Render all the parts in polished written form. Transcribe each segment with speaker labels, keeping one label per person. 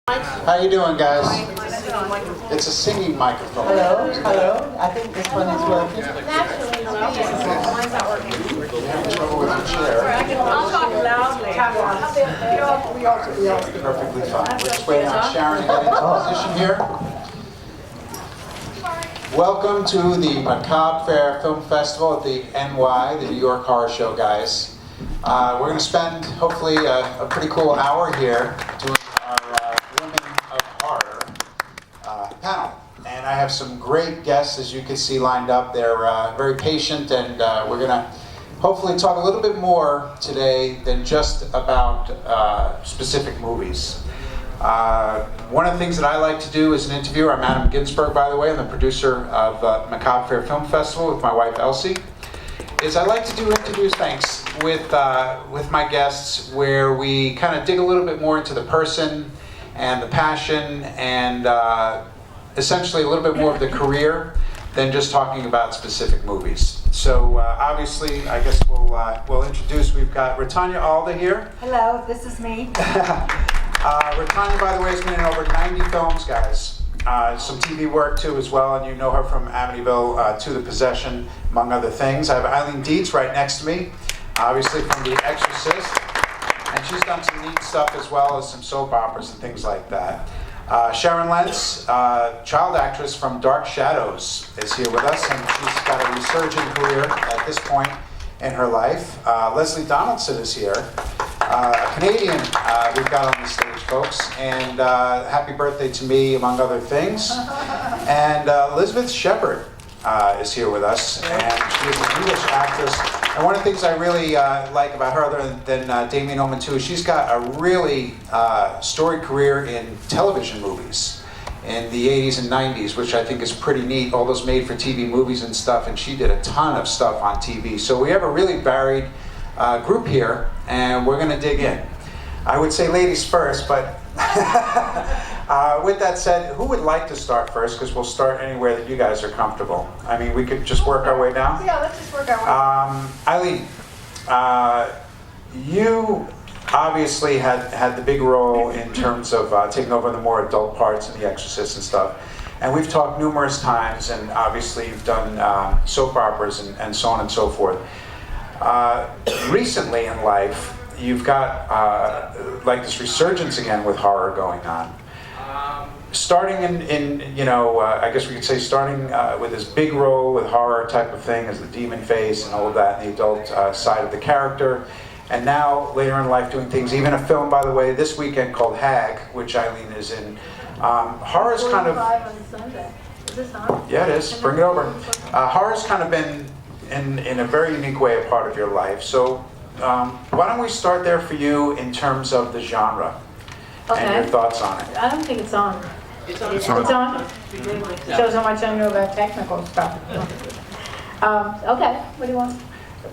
Speaker 1: How you doing, guys? It's a singing microphone.
Speaker 2: Hello, hello. I think this one is working.
Speaker 3: Mine's not working.
Speaker 1: You have trouble with your chair.
Speaker 3: I'll talk loudly.
Speaker 1: Perfectly fine. We're just waiting on Sharon to get into position here. Welcome to the Macabre Fair Film Festival at the NY, the New York Horror Show, guys. We're going to spend, hopefully, a pretty cool hour here doing our Women of Horror panel. And I have some great guests, as you can see, lined up. They're very patient, and we're going to hopefully talk a little bit more today than just about specific movies. One of the things that I like to do as an interviewer, I'm Adam Ginsberg, by the way, I'm the producer of Macabre Fair Film Festival with my wife Elsie, is I like to do interviews, thanks, with my guests where we kind of dig a little bit more into the person and the passion and essentially a little bit more of the career than just talking about specific movies. So obviously, I guess we'll introduce, we've got Rutanya, Alda here.
Speaker 2: Hello, this is me.
Speaker 1: Rutanya, by the way, has been in over 90 films, guys. Some TV work too as well, and you know her from Amityville to The Possession, among other things. I have Eileen Dietz right next to me, obviously from The Exorcist, and she's done some neat stuff as well as some soap operas and things like that. Sharon Lentz, child actress from Dark Shadows, is here with us, and she's got a resurgent career at this point in her life. LESLEH Donaldson is here, a Canadian we've got on the stage, folks, and happy birthday to me, among other things. And Elizabeth Shepard is here with us, and she is an English actress. And one of the things I really like about her, other than Damien Omen too, is she's got a really storied career in television movies in the 80s and 90s, which I think is pretty neat, all those made-for-TV movies and stuff, and she did a ton of stuff on TV. So we have a really varied group here, and we're going to dig in. I would say ladies first, but with that said, who would like to start first? Because we'll start anywhere that you guys are comfortable. I mean, we could just work our way down.
Speaker 3: Yeah, let's just work our way.
Speaker 1: Eileen, you obviously had the big role in terms of taking over the more adult parts in The Exorcist and stuff. And we've talked numerous times, and obviously you've done soap operas and so on and so forth. Recently in life, you've got like this resurgence again with horror going on. Starting in you know, I guess we could say starting with this big role with horror type of thing as the demon face and all of that, and the adult side of the character. And now, later in life, doing things, even a film, by the way, this weekend called Hag, which Eileen is in. Horror's kind of...
Speaker 3: On Sunday. Is this on?
Speaker 1: Yeah, it is. Bring it over. Horror's kind of been, in a very unique way, a part of your life. So why don't we start there for you in terms of the genre and your thoughts on it.
Speaker 3: I don't think it's on.
Speaker 2: It's on. Shows how much I know about technical stuff. Okay, what do you want?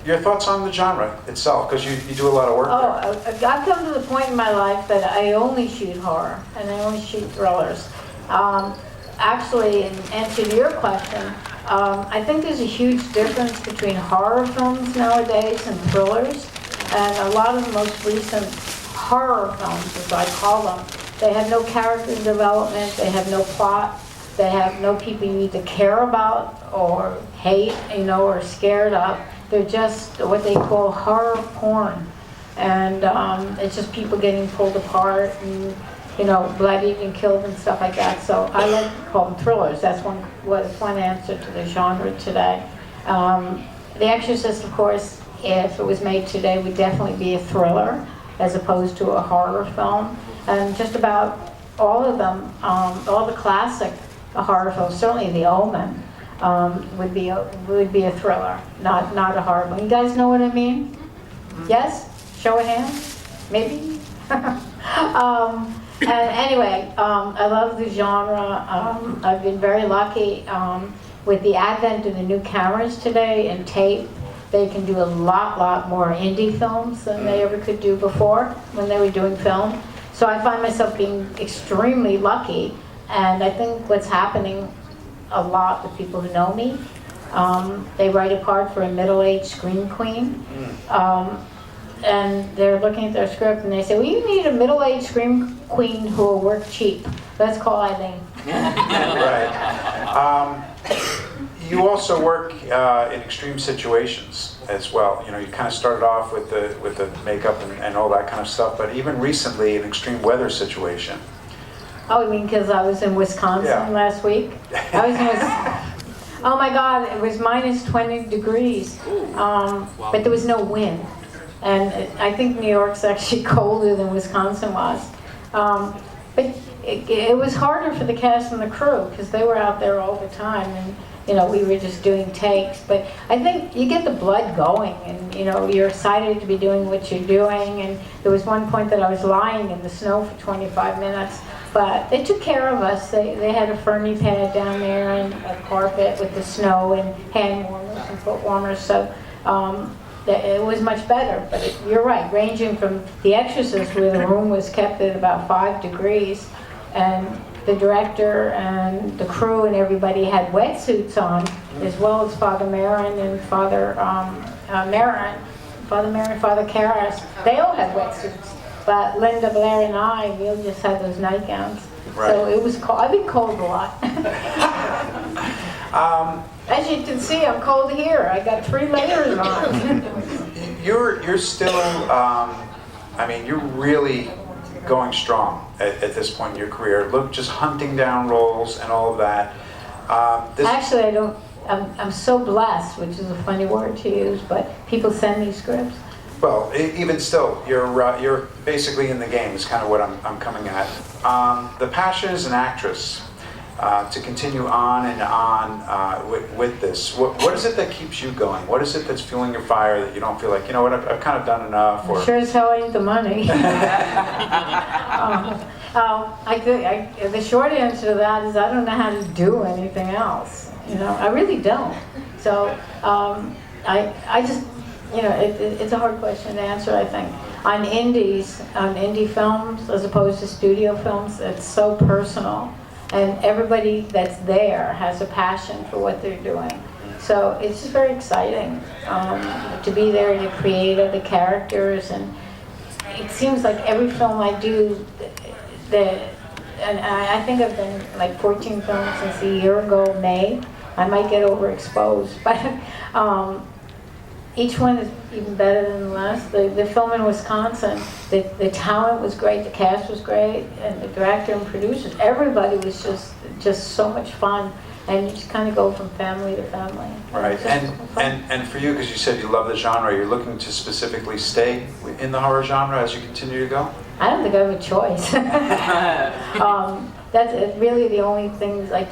Speaker 1: Your thoughts on the genre itself, because you do a lot of work there.
Speaker 2: I've come to the point in my life that I only shoot horror, and I only shoot thrillers. Actually, in answer to your question, I think there's a huge difference between horror films nowadays and thrillers. And a lot of the most recent horror films, as I call them, they have no character development, they have no plot, they have no people you either care about or hate, you know, or scared of. They're just what they call horror porn. And it's just people getting pulled apart and, you know, bloodied and killed and stuff like that. So I like to call them thrillers. That's one answer to the genre today. The Exorcist, of course, if it was made today, would definitely be a thriller as opposed to a horror film. And just about all of them, all the classic horror films, certainly the Omen, would be a thriller, not a horror film. You guys know what I mean? Yes? Show of hands? Maybe? And anyway, I love the genre. I've been very lucky with the advent of the new cameras today and tape. They can do a lot more indie films than they ever could do before when they were doing film. So I find myself being extremely lucky, and I think what's happening a lot with people who know me, they write a part for a middle-aged scream queen. and they're looking at their script, and they say, well, you need a middle-aged scream queen who will work cheap. Let's call Eileen.
Speaker 1: Right. You also work in extreme situations as well. You know, you kind of started off with the makeup and all that kind of stuff, but even recently, an extreme weather situation.
Speaker 2: Oh, you mean because I was in Wisconsin last week? I was in oh my God, it was minus 20 degrees, but there was no wind. And I think New York's actually colder than Wisconsin was. But it was harder for the cast and the crew because they were out there all the time, and you know, we were just doing takes. But I think you get the blood going, and you know, you're excited to be doing what you're doing. And there was one point that I was lying in the snow for 25 minutes, but they took care of us. They had a Fernie pad down there and a carpet with the snow and hand warmers and foot warmers, so it was much better. But you're right, ranging from The Exorcist, where the room was kept at about 5 degrees, and the director and the crew and everybody had wetsuits on, as well as Father Marin and Father Marin, Father Karras. They all had wetsuits, but Linda, Blair, and I, we just had those nightgowns. Right. So it was cold. I've been cold a lot. As you can see, I'm cold here. I got 3 layers on.
Speaker 1: You're still, I mean, you're really going strong at this point in your career. Look, just hunting down roles and all of that.
Speaker 2: Actually, I don't. I'm so blessed, which is a funny word to use, but people send me scripts.
Speaker 1: Well, even still, you're basically in the game. Is kind of what I'm coming at. The passion as an actress to continue on and on with this. What is it that keeps you going? What is it that's fueling your fire that you don't feel like, you know what, I've kind of done enough? Or
Speaker 2: sure as hell ain't the money. The short answer to that is I don't know how to do anything else. You know, I really don't. So I just, you know, it's a hard question to answer, I think. On indie films, as opposed to studio films, it's so personal. And everybody that's there has a passion for what they're doing. So it's just very exciting to be there to create the characters. And it seems like every film I do, and I think I've done like 14 films since a year ago, May. I might get overexposed, but each one is even better than the last. The film in Wisconsin, the talent was great, the cast was great, and the director and producers, everybody was just so much fun, and you just kind of go from family to family.
Speaker 1: Right, and for you, because you said you love the genre, you're looking to specifically stay in the horror genre as you continue to go?
Speaker 2: I don't think I have a choice. That's really the only things. I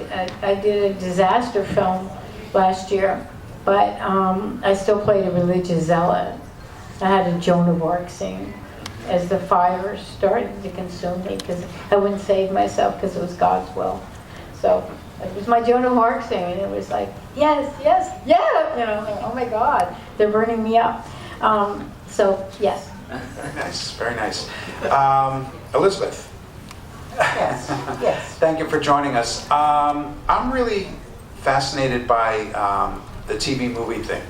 Speaker 2: did a disaster film last year, but I still played a religious zealot. I had a Joan of Arc scene as the fire started to consume me because I wouldn't save myself because it was God's will. So it was my Joan of Arc scene, and it was like, yes, yes, yeah, you know, oh my God, they're burning me up. So yes.
Speaker 1: Very nice, very nice. Elizabeth.
Speaker 4: Yes, yes.
Speaker 1: Thank you for joining us. I'm really fascinated by the TV movie thing.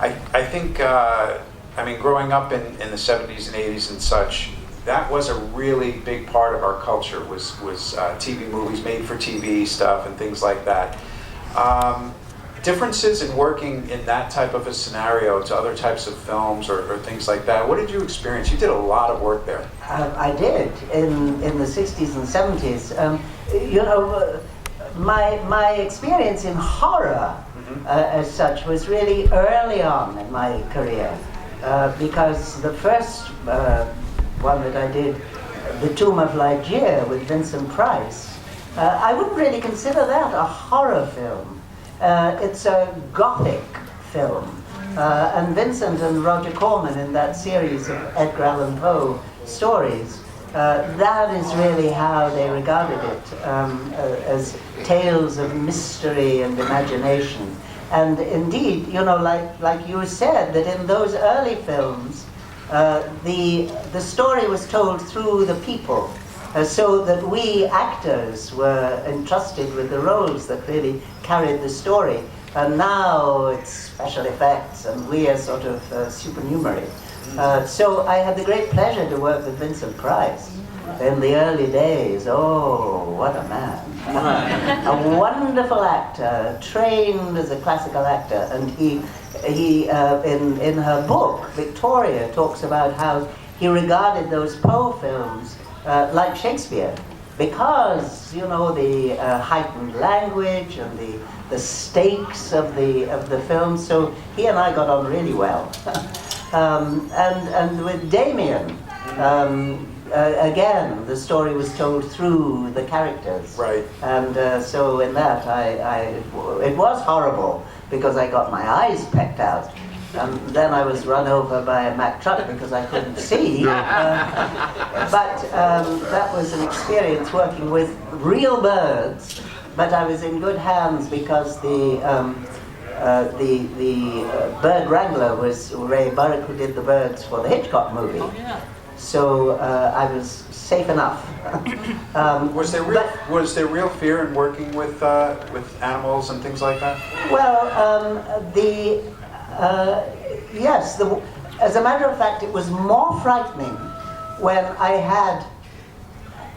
Speaker 1: I think, I mean, growing up in the 70s and 80s and such, that was a really big part of our culture, was TV movies, made for TV stuff and things like that. Differences in working in that type of a scenario to other types of films or things like that. What did you experience? You did a lot of work there.
Speaker 4: I did in the 60s and 70s. You know, my experience in horror as such was really early on in my career because the first one that I did, The Tomb of Ligeia with Vincent Price, I wouldn't really consider that a horror film. It's a gothic film, and Vincent and Roger Corman in that series of Edgar Allan Poe stories, that is really how they regarded it, as tales of mystery and imagination. And indeed, you know, like you said, that in those early films, the story was told through the people. So that we actors were entrusted with the roles that really carried the story. And now it's special effects and we are sort of supernumerary. So I had the great pleasure to work with Vincent Price in the early days. Oh, what a man. A wonderful actor, trained as a classical actor. And he in her book, Victoria talks about how he regarded those Poe films like Shakespeare, because, you know, the heightened language and the stakes of the film. So he and I got on really well. And with Damien, again, the story was told through the characters.
Speaker 1: Right.
Speaker 4: And so in that, it was horrible because I got my eyes pecked out. And then I was run over by a Mack truck because I couldn't see. But that was an experience working with real birds. But I was in good hands because the bird wrangler was Ray Burrick, who did the birds for the Hitchcock movie.
Speaker 5: Oh, yeah.
Speaker 4: So I was safe enough.
Speaker 1: Was there real fear in working with animals and things like that?
Speaker 4: Well, yes. As a matter of fact, it was more frightening when I had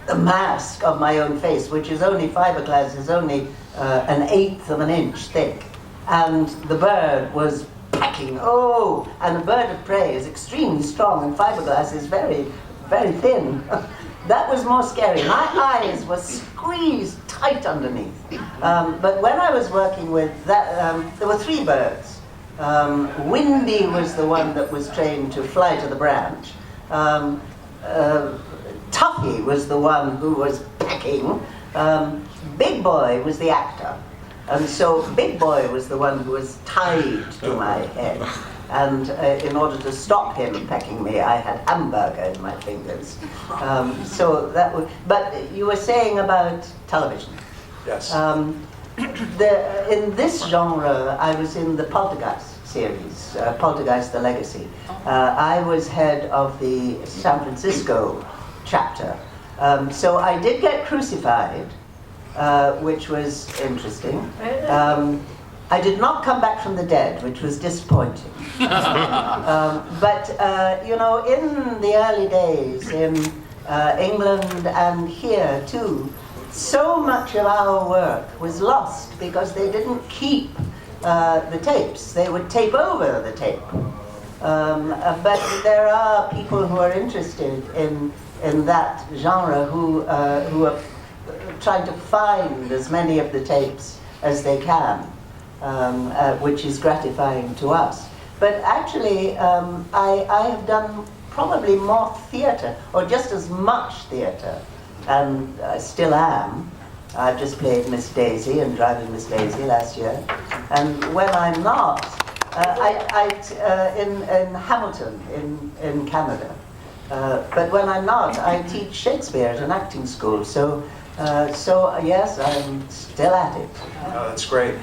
Speaker 4: the mask of my own face, which is only fiberglass, is only 1/8 of an inch thick, and the bird was packing. Oh, and a bird of prey is extremely strong, and fiberglass is very, very thin. That was more scary. My eyes were squeezed tight underneath. But when I was working with that, there were 3 birds. Windy was the one that was trained to fly to the branch. Tuffy was the one who was pecking. Big Boy was the actor. And so Big Boy was the one who was tied to my head. And in order to stop him pecking me, I had hamburger in my fingers. So that was, but you were saying about television.
Speaker 1: Yes.
Speaker 4: In this genre, I was in the Poltergeist series, Poltergeist: The Legacy. I was head of the San Francisco chapter. So I did get crucified, which was interesting. I did not come back from the dead, which was disappointing. But you know, in the early days, in England and here too, so much of our work was lost because they didn't keep the tapes. They would tape over the tape. But there are people who are interested in that genre who are trying to find as many of the tapes as they can, which is gratifying to us. But actually, I have done probably more theatre, or just as much theatre, and I still am. I've just played Miss Daisy and Driving Miss Daisy last year. And when I'm not, in Hamilton, in Canada. But when I'm not, I teach Shakespeare at an acting school. So yes, I'm still at it.
Speaker 1: Oh, that's great.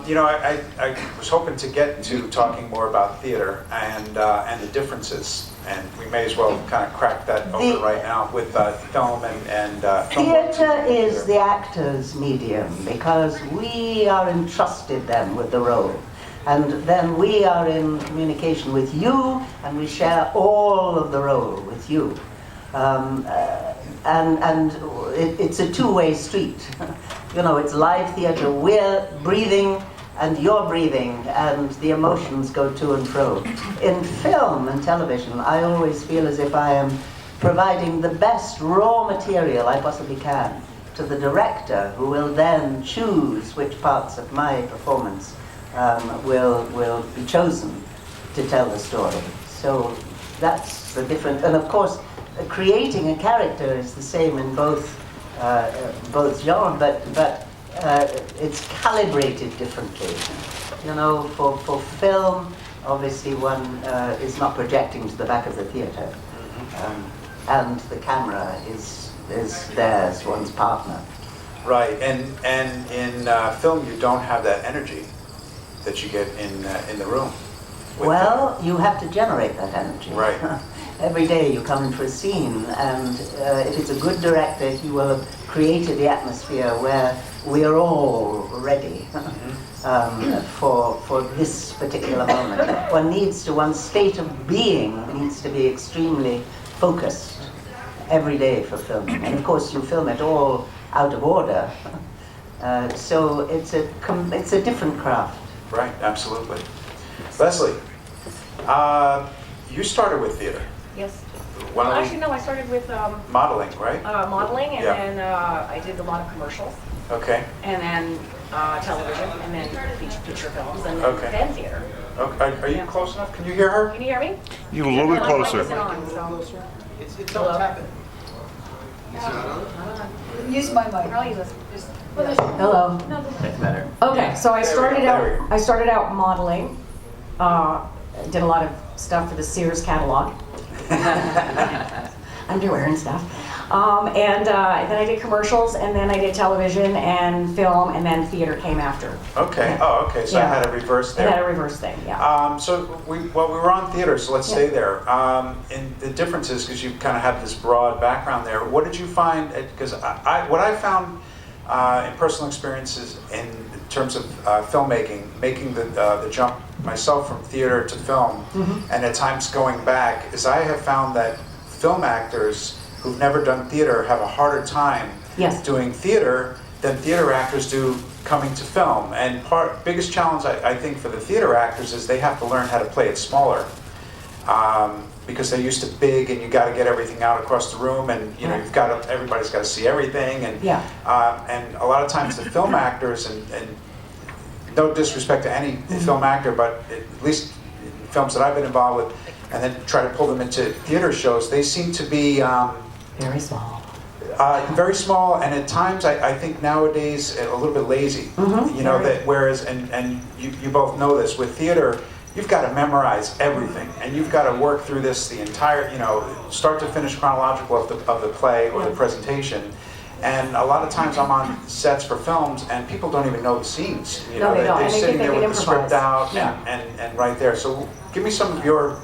Speaker 1: You know, I was hoping to get to talking more about theater and the differences, and we may as well kind of crack that open right now with film and film.
Speaker 4: Theater is the actor's medium because we are entrusted then with the role. And then we are in communication with you, and we share all of the role with you. And it's a two-way street. You know, it's live theater. We're breathing, and you're breathing, and the emotions go to and fro. In film and television, I always feel as if I am providing the best raw material I possibly can to the director, who will then choose which parts of my performance will be chosen to tell the story. So that's the difference. And of course, creating a character is the same in both genres, but it's calibrated differently. You know, for film, obviously one is not projecting to the back of the theater, and the camera is there as one's partner.
Speaker 1: Right, and in film you don't have that energy that you get in the room.
Speaker 4: Well, you have to generate that energy.
Speaker 1: Right.
Speaker 4: Every day you come in for a scene, and if it's a good director, he will have created the atmosphere where we are all ready for this particular moment. One's state of being needs to be extremely focused every day for filming. And of course you film it all out of order. So it's a different craft.
Speaker 1: Right, absolutely. Leslie, you started with theater.
Speaker 3: Yes.
Speaker 1: Why don't we-
Speaker 3: Actually, no, I started with
Speaker 1: Modeling, right?
Speaker 3: modeling, and
Speaker 1: Yeah.
Speaker 3: then I did a lot of commercials,
Speaker 1: Okay.
Speaker 3: and then television, and then feature films, and
Speaker 1: Okay.
Speaker 3: then theater.
Speaker 1: Okay. Are you
Speaker 3: Yeah.
Speaker 1: close enough? Can you hear her?
Speaker 3: Can you hear me?
Speaker 5: You a little bit
Speaker 3: My mic
Speaker 5: closer.
Speaker 3: isn't on, so.
Speaker 6: It's
Speaker 3: Hello?
Speaker 6: on tapping. Is it not on?
Speaker 3: Use my mic. I'll use this. Just-
Speaker 7: Hello.
Speaker 6: That's better.
Speaker 7: Okay, so I
Speaker 1: There we
Speaker 7: started
Speaker 1: go,
Speaker 7: out.
Speaker 1: there we go.
Speaker 7: I started out modeling. Did a lot of stuff for the Sears catalog, underwear and stuff. And then I did commercials, and then I did television and film, and then theater came after.
Speaker 1: Okay. Oh, okay. So I
Speaker 7: Yeah.
Speaker 1: had a reverse
Speaker 7: I had a
Speaker 1: there.
Speaker 7: reverse thing, yeah.
Speaker 1: So we were on theater, so let's stay there. And the difference is, because you kind of have this broad background there, what did you find? Because what I found in personal experiences in terms of filmmaking, making the jump myself from theater to film, and at times going back, is I have found that film actors who've never done theater have a harder time
Speaker 7: Yes.
Speaker 1: doing theater than theater actors do coming to film. And biggest challenge I think for the theater actors is they have to learn how to play it smaller. Because they're used to big, and you got to get everything out across the room, and you know everybody's got to see everything, and
Speaker 7: Yeah.
Speaker 1: and a lot of times the film actors, and no disrespect to any film actor, but at least in films that I've been involved with, and then try to pull them into theater shows, they seem to be
Speaker 7: Very small.
Speaker 1: very small, and at times I think nowadays a little bit lazy. You know, that whereas, and you both know this, with theater, you've got to memorize everything, and you've got to work through this the entire, you know, start to finish chronological of the play or the presentation. And a lot of times I'm on sets for films, and people don't even know the scenes. You
Speaker 7: No,
Speaker 1: know,
Speaker 7: they don't,
Speaker 1: they're
Speaker 7: and they
Speaker 1: sitting
Speaker 7: think they
Speaker 1: there
Speaker 7: can
Speaker 1: with the script
Speaker 7: improvise.
Speaker 1: out
Speaker 7: Yeah.
Speaker 1: and right there. So give me some of your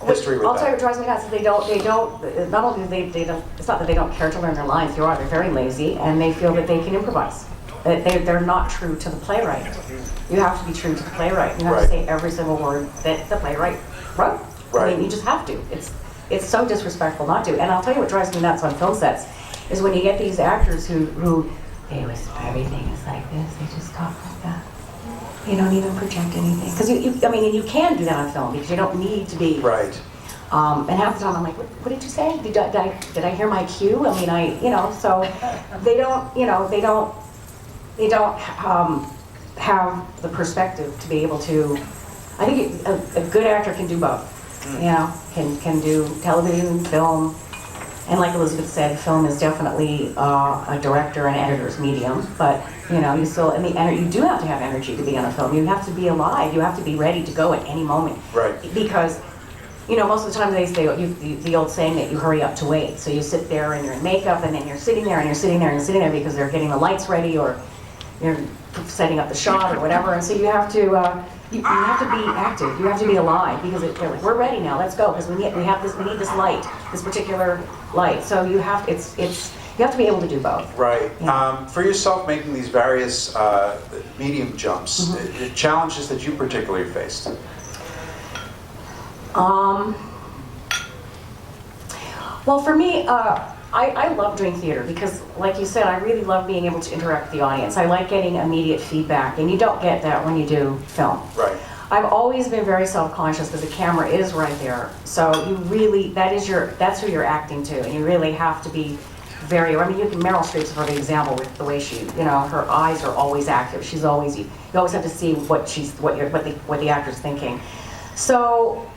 Speaker 1: history with
Speaker 7: I'll tell you
Speaker 1: that.
Speaker 7: what drives me nuts is they don't, not only do they don't, it's not that they don't care to learn their lines, they're very lazy, and they feel that they can improvise. They're not true to the playwright. You have to be true to the playwright. You have
Speaker 1: Right.
Speaker 7: to say every single word that the playwright wrote. I
Speaker 1: Right.
Speaker 7: mean, you just have to. It's so disrespectful not to. And I'll tell you what drives me nuts on film sets is when you get these actors who they whisper everything is like this. They just talk like that. You don't even project anything. Because I mean, and you can do that on film because you don't need to be.
Speaker 1: Right.
Speaker 7: And half the time I'm like, what did you say? Did I hear my cue? I mean, so they don't have the perspective to be able to. I think a good actor can do both. You know, can do television, film, and like Elizabeth said, film is definitely a director and editor's medium. But you know, you still, and you do have to have energy to be on a film. You have to be alive. You have to be ready to go at any moment.
Speaker 1: Right.
Speaker 7: Because, you know, most of the time they say the old saying that you hurry up to wait. So you sit there and you're in makeup, and then you're sitting there and you're sitting there and you're sitting there because they're getting the lights ready or you're setting up the shot or whatever. And so you have to you have to be active. You have to be alive because they're like, we're ready now. Let's go because we need this light, this particular light. So you have you have to be able to do both.
Speaker 1: Right.
Speaker 7: Yeah.
Speaker 1: For yourself, making these various medium jumps, the challenges that you particularly faced.
Speaker 7: Well, for me, I love doing theater because, like you said, I really love being able to interact with the audience. I like getting immediate feedback, and you don't get that when you do film.
Speaker 1: Right.
Speaker 7: I've always been very self-conscious because the camera is right there. So you really, that's who you're acting to, and you really have to be very, I mean, Meryl Streep's a perfect example with the way she, you know, her eyes are always active. She's always, you always have to see what the actor's thinking. So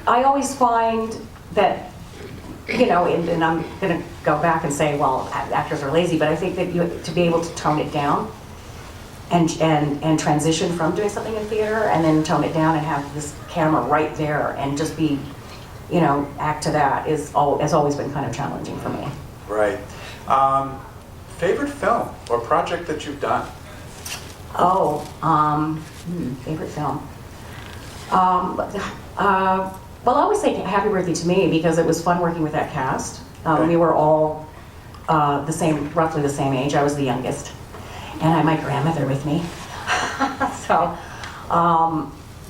Speaker 7: I always find that, you know, and I'm going to go back and say, well, actors are lazy, but I think that to be able to tone it down and transition from doing something in theater and then tone it down and have this camera right there and just be, you know, act to that has always been kind of challenging for me.
Speaker 1: Right. Favorite film or project that you've done?
Speaker 7: Oh, favorite film. Well, I always say Happy Birthday to Me because it was fun working with that cast.
Speaker 1: Okay.
Speaker 7: We were all roughly the same age. I was the youngest, and I had my grandmother with me. So,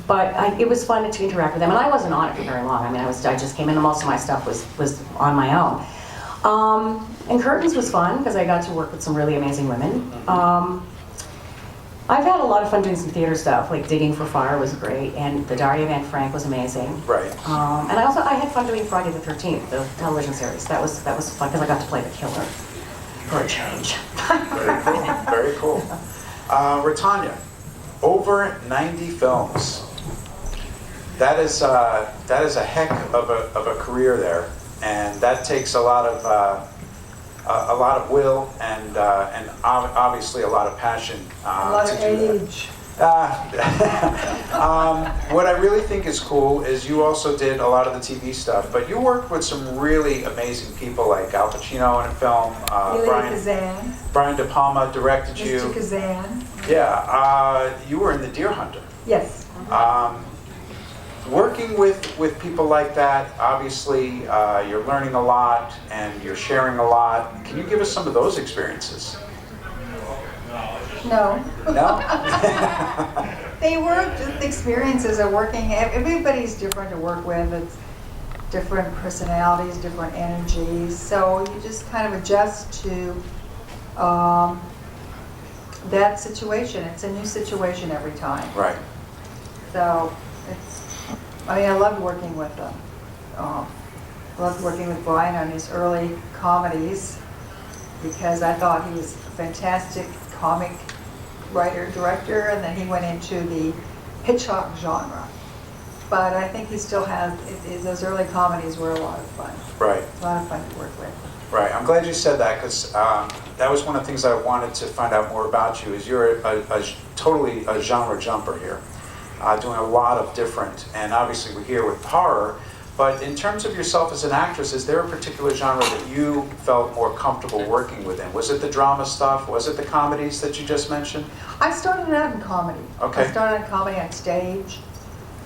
Speaker 7: but it was fun to interact with them, and I wasn't on it for very long. I mean, I just came in, and most of my stuff was on my own. And Curtains was fun because I got to work with some really amazing women. I've had a lot of fun doing some theater stuff, like Digging for Fire was great, and the Diary of Anne Frank was amazing.
Speaker 1: Right.
Speaker 7: And I had fun doing Friday the 13th, the television series. That was fun because I got to play the killer for a change.
Speaker 1: Very cool. Very cool. Rutanya, over 90 films. That is a heck of a career there, and that takes a lot of will and obviously a lot of passion.
Speaker 5: A lot of
Speaker 1: to do that.
Speaker 5: age.
Speaker 1: What I really think is cool is you also did a lot of the TV stuff, but you worked with some really amazing people like Al Pacino in a film.
Speaker 5: Elia Kazan.
Speaker 1: Brian De Palma directed you.
Speaker 5: Mr. Kazan.
Speaker 1: Yeah, you were in The Deer Hunter.
Speaker 5: Yes.
Speaker 1: Working with people like that, obviously you're learning a lot and you're sharing a lot. Can you give us some of those experiences?
Speaker 5: No.
Speaker 1: No?
Speaker 5: They were just experiences of working. Everybody's different to work with. It's different personalities, different energies. So you just kind of adjust to that situation. It's a new situation every time.
Speaker 1: Right.
Speaker 5: So I loved working with them. Loved working with Brian on his early comedies because I thought he was a fantastic comic writer, director, and then he went into the Hitchcock genre. But I think he still has, those early comedies were a lot of fun.
Speaker 1: Right.
Speaker 5: A lot of fun to work with.
Speaker 1: Right. I'm glad you said that because that was one of the things I wanted to find out more about you is you're totally a genre jumper here. Doing a lot of different, and obviously we're here with horror, but in terms of yourself as an actress, is there a particular genre that you felt more comfortable working within? Was it the drama stuff? Was it the comedies that you just mentioned?
Speaker 5: I started out in comedy.
Speaker 1: Okay.
Speaker 5: I started in comedy on stage,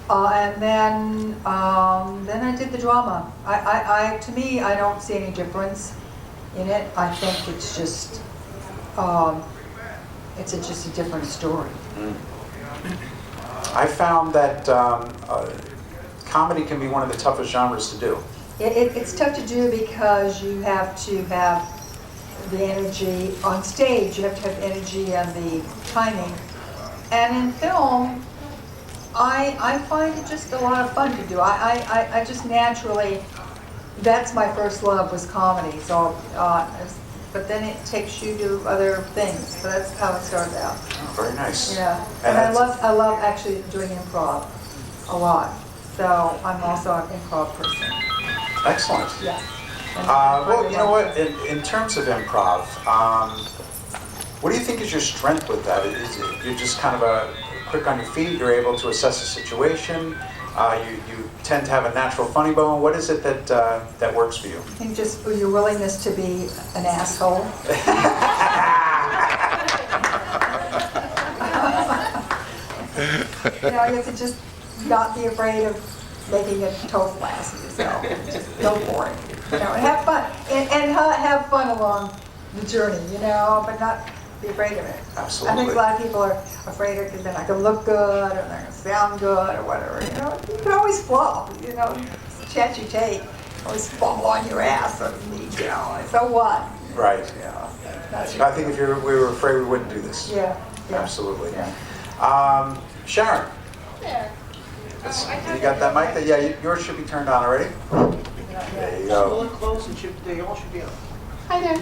Speaker 5: and then I did the drama. To me, I don't see any difference in it. I think it's just just a different story.
Speaker 1: I found that comedy can be one of the toughest genres to do.
Speaker 5: It's tough to do because you have to have the energy on stage. You have to have energy and the timing. And in film, I find it just a lot of fun to do. I just naturally, that's my first love was comedy. So, but then it takes you to other things. So that's how it started out.
Speaker 1: Oh, very nice.
Speaker 5: Yeah, and I love actually doing improv a lot. So I'm also an improv person.
Speaker 1: Excellent.
Speaker 5: Yeah.
Speaker 1: Well, you know what? In terms of improv, what do you think is your strength with that? Is it, you're just kind of quick on your feet. You're able to assess a situation. You tend to have a natural funny bone. What is it that works for you?
Speaker 5: I think just your willingness to be an asshole. You have to just not be afraid of making a total ass of yourself. Just go for it. And have fun. And have fun along the journey, but not be afraid of it.
Speaker 1: Absolutely.
Speaker 5: I think a lot of people are afraid of it because they're not going to look good or they're going to sound good or whatever. You can always flop. It's a chance you take. Always fall on your ass. So what?
Speaker 1: Right.
Speaker 5: That's
Speaker 1: I think if we were afraid, we wouldn't do this.
Speaker 5: Yeah.
Speaker 1: Absolutely.
Speaker 5: Yeah.
Speaker 1: Sharon.
Speaker 3: There.
Speaker 1: You got that mic? Yeah, yours should be turned on already. There you go.
Speaker 6: Look close and they all should be on.
Speaker 3: Hi there.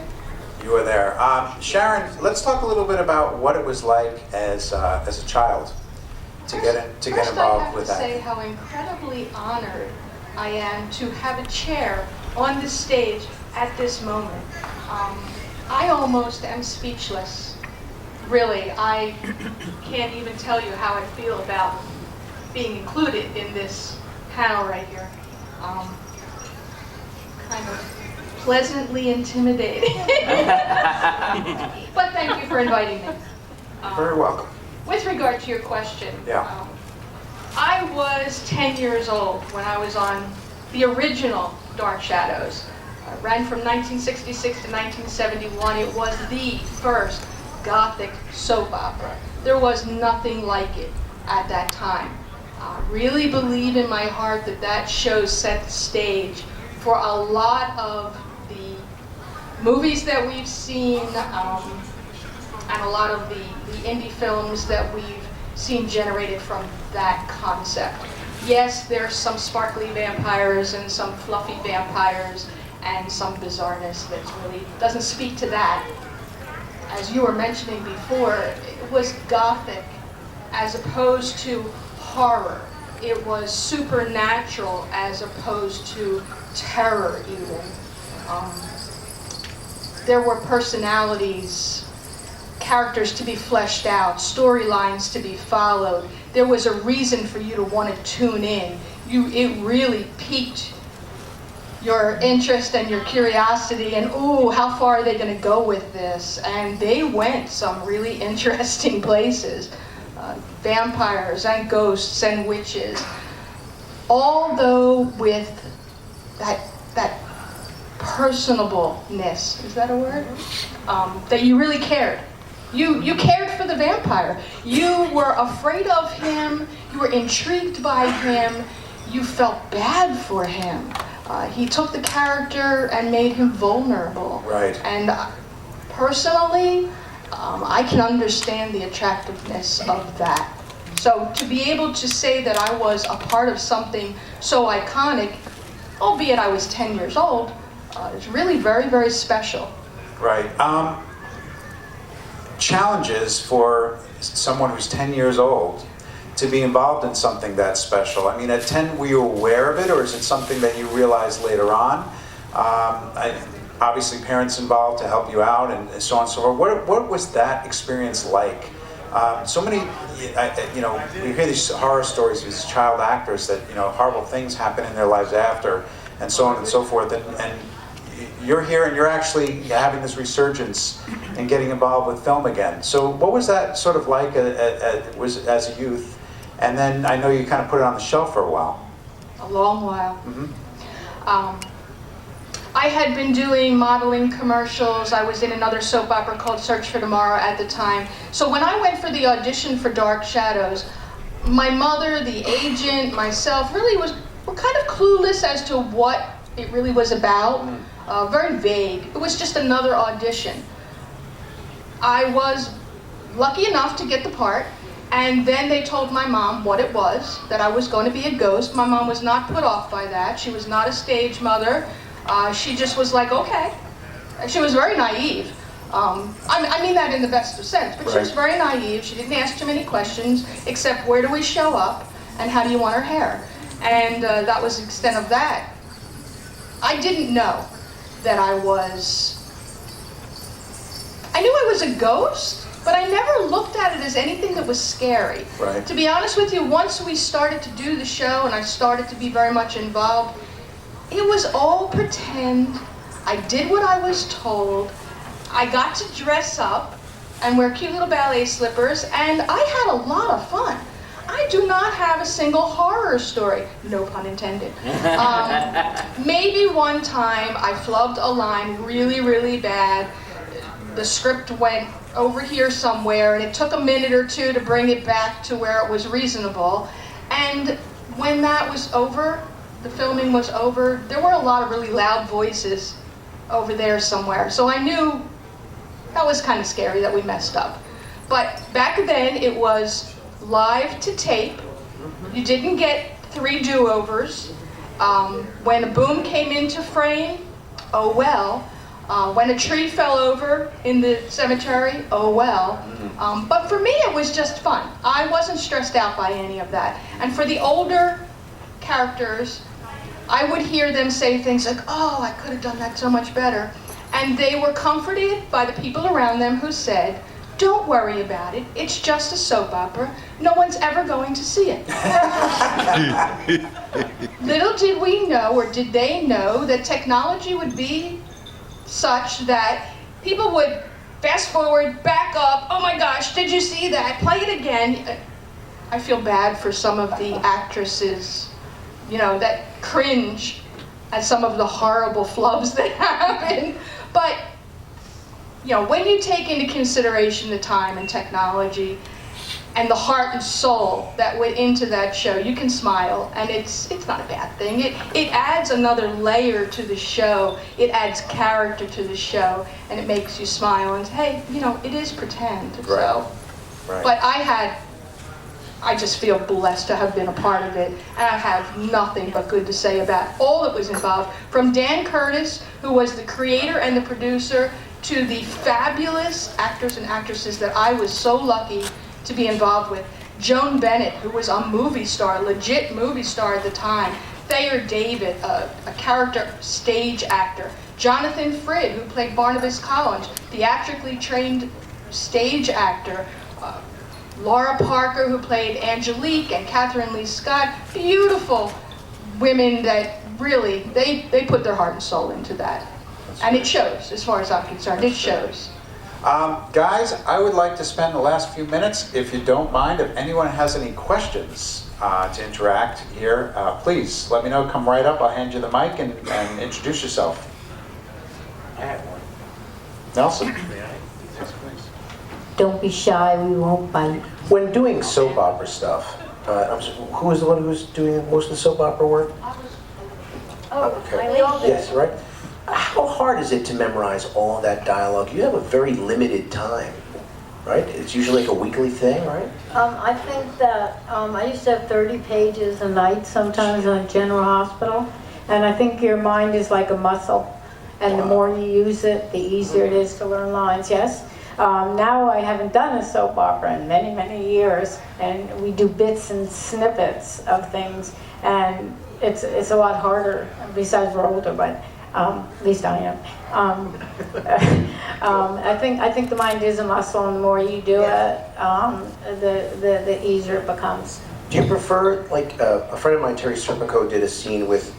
Speaker 1: You are there. Sharon, let's talk a little bit about what it was like as a child to get involved with
Speaker 8: First, I have to say
Speaker 1: that.
Speaker 8: how incredibly honored I am to have a chair on this stage at this moment. I almost am speechless. Really, I can't even tell you how I feel about being included in this panel right here. Kind of pleasantly intimidating. But thank you for inviting me.
Speaker 1: Very welcome.
Speaker 8: With regard to your question,
Speaker 1: Yeah.
Speaker 8: I was 10 years old when I was on the original Dark Shadows. Ran from 1966 to 1971. It was the first Gothic soap opera. There was nothing like it at that time. I really believe in my heart that that show set the stage for a lot of the movies that we've seen and a lot of the indie films that we've seen generated from that concept. Yes, there's some sparkly vampires and some fluffy vampires and some bizarreness that really doesn't speak to that. As you were mentioning before, it was Gothic as opposed to horror. It was supernatural as opposed to terror even. There were personalities, characters to be fleshed out, storylines to be followed. There was a reason for you to want to tune in. It really piqued your interest and your curiosity, and ooh, how far are they going to go with this? And they went some really interesting places. Vampires and ghosts and witches, although with that personableness, is that a word? That you really cared. You cared for the vampire. You were afraid of him. You were intrigued by him. You felt bad for him. He took the character and made him vulnerable.
Speaker 1: Right.
Speaker 8: And personally, I can understand the attractiveness of that. So to be able to say that I was a part of something so iconic, albeit I was 10 years old, is really very, very special.
Speaker 1: Right. Challenges for someone who's 10 years old to be involved in something that special. I mean, at 10, were you aware of it, or is it something that you realized later on? Obviously, parents involved to help you out, and so on and so forth. What was that experience like? So many, we hear these horror stories of these child actors that, horrible things happen in their lives after, and so on and so forth. And you're here and you're actually having this resurgence and getting involved with film again. So what was that sort of like as a youth? And then I know you kind of put it on the shelf for a while.
Speaker 8: A long while.
Speaker 1: Mm-hmm.
Speaker 8: I had been doing modeling commercials. I was in another soap opera called Search for Tomorrow at the time. So when I went for the audition for Dark Shadows, my mother, the agent, myself really were kind of clueless as to what it really was about. Very vague. It was just another audition. I was lucky enough to get the part, and then they told my mom what it was, that I was going to be a ghost. My mom was not put off by that. She was not a stage mother. She just was like, okay. She was very naive. I mean that in the best of sense, but she was very naive. She didn't ask too many questions, except where do we show up and how do you want our hair? And that was the extent of that. I didn't know that I knew I was a ghost, but I never looked at it as anything that was scary.
Speaker 1: Right.
Speaker 8: To be honest with you, once we started to do the show and I started to be very much involved, it was all pretend. I did what I was told. I got to dress up and wear cute little ballet slippers, and I had a lot of fun. I do not have a single horror story, no pun intended. Maybe one time I flubbed a line really, really bad. The script went over here somewhere, and it took a minute or two to bring it back to where it was reasonable. And when that was over, the filming was over, there were a lot of really loud voices over there somewhere. So I knew that was kind of scary that we messed up. But back then it was live to tape. You didn't get 3 do-overs. When a boom came into frame, oh well. When a tree fell over in the cemetery, oh well. But for me it was just fun. I wasn't stressed out by any of that. And for the older characters, I would hear them say things like, oh, I could have done that so much better. And they were comforted by the people around them who said, don't worry about it, it's just a soap opera. No one's ever going to see it. Little did we know, or did they know, that technology would be such that people would fast forward, back up, oh my gosh, did you see that? Play it again. I feel bad for some of the actresses, that cringe at some of the horrible flubs that happen. But, you know, when you take into consideration the time and technology and the heart and soul that went into that show, you can smile, and it's not a bad thing. It adds another layer to the show. It adds character to the show, and it makes you smile and say, hey, you know, it is pretend.
Speaker 6: Right.
Speaker 8: So,
Speaker 6: Right.
Speaker 8: but I just feel blessed to have been a part of it, and I have nothing but good to say about all that was involved. From Dan Curtis, who was the creator and the producer, to the fabulous actors and actresses that I was so lucky to be involved with. Joan Bennett, who was a movie star, legit movie star at the time. Thayer David, a character stage actor. Jonathan Frid, who played Barnabas Collins, theatrically trained stage actor. Laura Parker, who played Angelique, and Catherine Lee Scott. Beautiful women that really, they put their heart and soul into that. And it shows, as far as I'm concerned, it shows.
Speaker 1: Guys, I would like to spend the last few minutes, if you don't mind, if anyone has any questions to interact here, please let me know. Come right up. I'll hand you the mic and introduce yourself.
Speaker 6: I have one.
Speaker 1: Nelson.
Speaker 6: May I? Yes, please.
Speaker 2: Don't be shy, we won't bite.
Speaker 6: When doing soap opera stuff, who is the one who's doing most of the soap opera work? Okay. Yes, right. How hard is it to memorize all that dialogue? You have a very limited time, right? It's usually like a weekly thing, right?
Speaker 2: I think that I used to have 30 pages a night sometimes on General Hospital, and I think your mind is like a muscle, and the more you use it, the easier it is to learn lines, yes? Now I haven't done a soap opera in many, many years, and we do bits and snippets of things, and it's a lot harder, besides we're older, but at least I am. I think the mind is a muscle, and the more you do it, the easier it becomes.
Speaker 6: Do you prefer, like, a friend of mine, Terry Serpico, did a scene with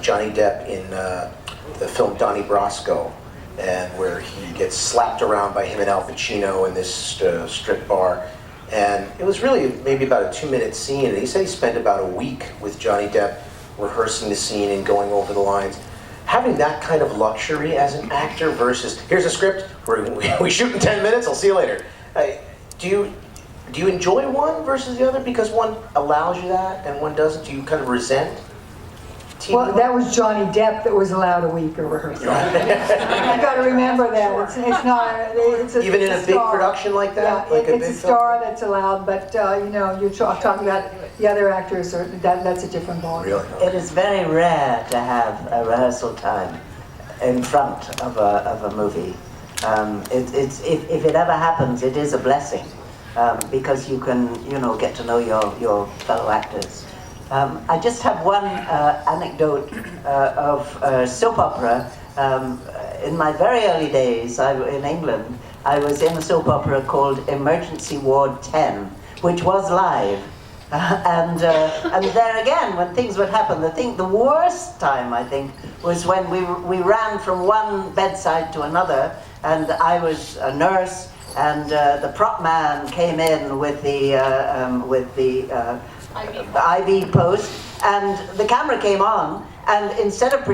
Speaker 6: Johnny Depp in the film Donnie Brasco, and where he gets slapped around by him and Al Pacino in this strip bar. And it was really maybe about a 2-minute scene, and he said he spent about a week with Johnny Depp rehearsing the scene and going over the lines. Having that kind of luxury as an actor versus, here's a script, we shoot in 10 minutes, I'll see you later. Do you enjoy one versus the other because one allows you that and one doesn't? Do you kind of resent TV?
Speaker 5: Well, that was Johnny Depp that was allowed a week of rehearsal. You got to remember that. It's not.
Speaker 6: Even in a big production like that?
Speaker 5: Yeah,
Speaker 6: like
Speaker 5: it's a star that's allowed, but you know, you're talking about the other actors, that's a different ballgame.
Speaker 6: Really?
Speaker 4: It is very rare to have a rehearsal time in front of a movie. If it ever happens, it is a blessing because you can, you know, get to know your fellow actors. I just have one anecdote of soap opera. In my very early days in England, I was in a soap opera called Emergency Ward 10, which was live. And there again, when things would happen, the worst time, I think, was when we ran from one bedside to another, and I was a nurse, and the prop man came in with the IV post, and the camera came on, and instead of